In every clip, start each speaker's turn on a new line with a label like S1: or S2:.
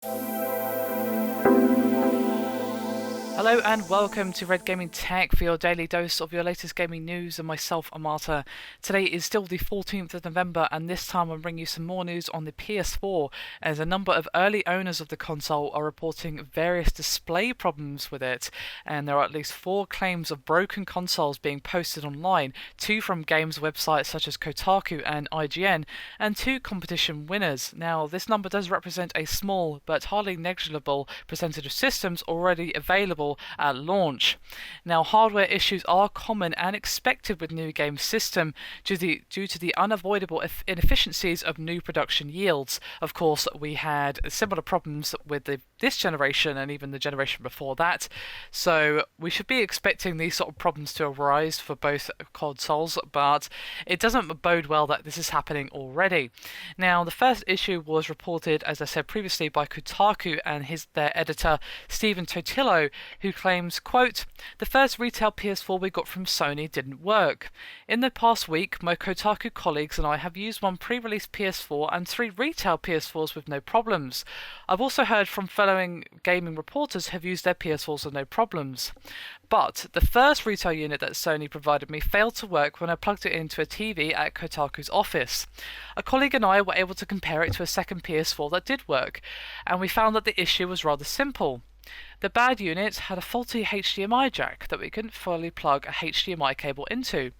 S1: Hello and welcome to Red Gaming Tech for your daily dose of your latest gaming news and myself, Amata. Today is still the 14th of November and this time I'm bringing you some more news on the PS4 as a number of early owners of the console are reporting various display problems with it, and there are at least 4 claims of broken consoles being posted online, 2 from games websites such as Kotaku and IGN, and 2 competition winners. Now this number does represent a small but hardly negligible percentage of systems already available at launch. Now, hardware issues are common and expected with new game system due to the unavoidable inefficiencies of new production yields. Of course, we had similar problems with this generation and even the generation before that, so we should be expecting these sort of problems to arise for both consoles, but it doesn't bode well that this is happening already. Now, the first issue was reported, as I said previously, by Kotaku and their editor Stephen Totillo, who claims, quote, "The first retail PS4 we got from Sony didn't work. In the past week, my Kotaku colleagues and I have used one pre-release PS4 and 3 retail PS4s with no problems. I've also heard from following gaming reporters who have used their PS4s with no problems. But the first retail unit that Sony provided me failed to work when I plugged it into a TV at Kotaku's office. A colleague and I were able to compare it to a second PS4 that did work, and we found that the issue was rather simple. The bad unit had a faulty HDMI jack that we couldn't fully plug a HDMI cable into.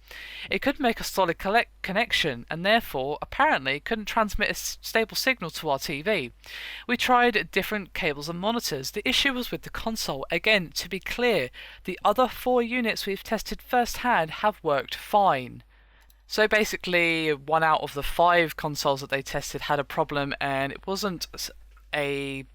S1: It couldn't make a solid connection and therefore apparently couldn't transmit a stable signal to our TV. We tried different cables and monitors. The issue was with the console. Again, to be clear, the other 4 units we've tested firsthand have worked fine." So basically, 1 out of the 5 consoles that they tested had a problem, and it wasn't a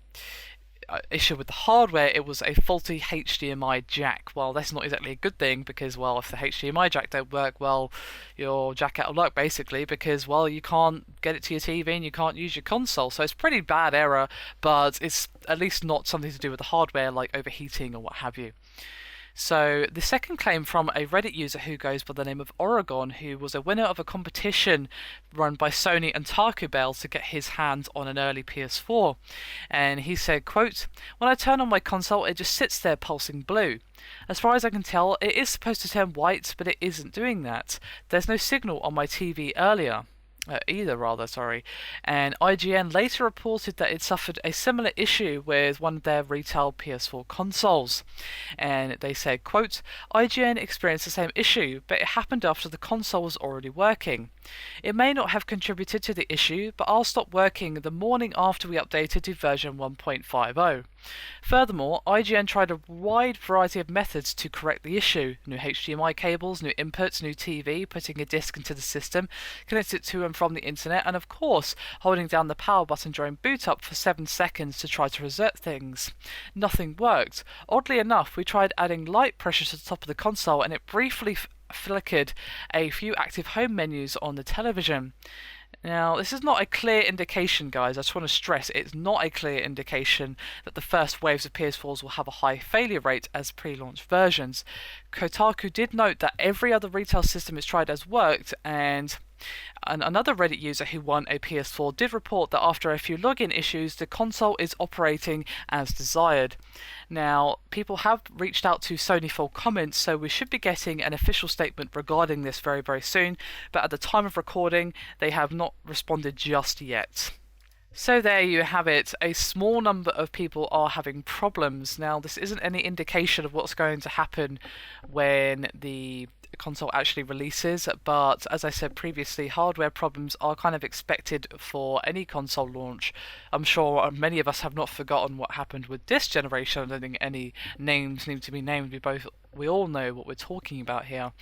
S1: issue with the hardware, it was a faulty HDMI jack. Well, that's not exactly a good thing because, well, if the HDMI jack don't work, well, you're jack out of luck basically because, well, you can't get it to your TV and you can't use your console. So it's a pretty bad error, but it's at least not something to do with the hardware like overheating or what have you. So the second claim from a Reddit user who goes by the name of Oregon, who was a winner of a competition run by Sony and Taco Bell to get his hands on an early PS4. And he said, quote, "When I turn on my console, it just sits there pulsing blue. As far as I can tell, it is supposed to turn white, but it isn't doing that. There's no signal on my TV either, sorry. And IGN later reported that it suffered a similar issue with one of their retail PS4 consoles. And they said, quote, "IGN experienced the same issue, but it happened after the console was already working. It may not have contributed to the issue, but I'll stop working the morning after we updated to version 1.50. Furthermore, IGN tried a wide variety of methods to correct the issue. New HDMI cables, new inputs, new TV, putting a disc into the system, connect it to and from the internet, and of course, holding down the power button during boot up for 7 seconds to try to reset things. Nothing worked. Oddly enough, we tried adding light pressure to the top of the console and it briefly flickered a few active home menus on the television." Now, this is not a clear indication, guys. I just want to stress it's not a clear indication that the first waves of PS4s will have a high failure rate as pre-launch versions. Kotaku did note that every other retail system it's tried has worked, and another Reddit user who won a PS4 did report that after a few login issues, the console is operating as desired. Now, people have reached out to Sony for comments, so we should be getting an official statement regarding this very, very soon, but at the time of recording, they have not responded just yet. So there you have it. A small number of people are having problems. Now, this isn't any indication of what's going to happen when the console actually releases, but as I said previously, hardware problems are kind of expected for any console launch. I'm sure many of us have not forgotten what happened with this generation. I don't think any names need to be named. We all know what we're talking about here.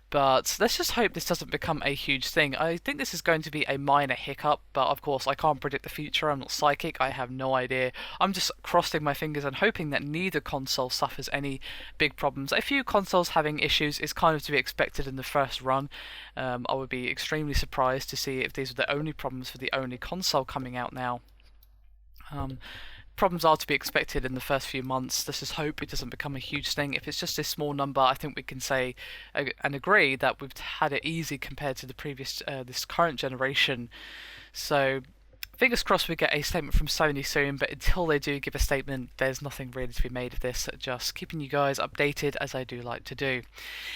S1: But let's just hope this doesn't become a huge thing. I think this is going to be a minor hiccup, but of course I can't predict the future. I'm not psychic, I have no idea. I'm just crossing my fingers and hoping that neither console suffers any big problems. A few consoles having issues is kind of to be expected in the first run. I would be extremely surprised to see if these are the only problems for the only console coming out now. Problems are to be expected in the first few months. Let's just hope it doesn't become a huge thing. If it's just a small number, I think we can say and agree that we've had it easy compared to the previous, this current generation. So Fingers crossed we get a statement from Sony soon, but until they do give a statement, there's nothing really to be made of this, just keeping you guys updated as I do like to do.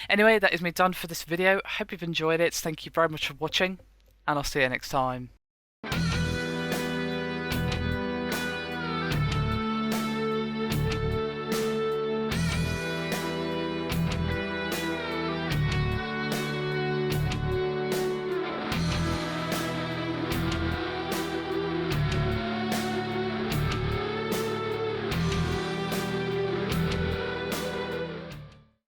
S1: Anyway, that is me done for this video. Hope you've enjoyed it. Thank you very much for watching, and I'll see you next time.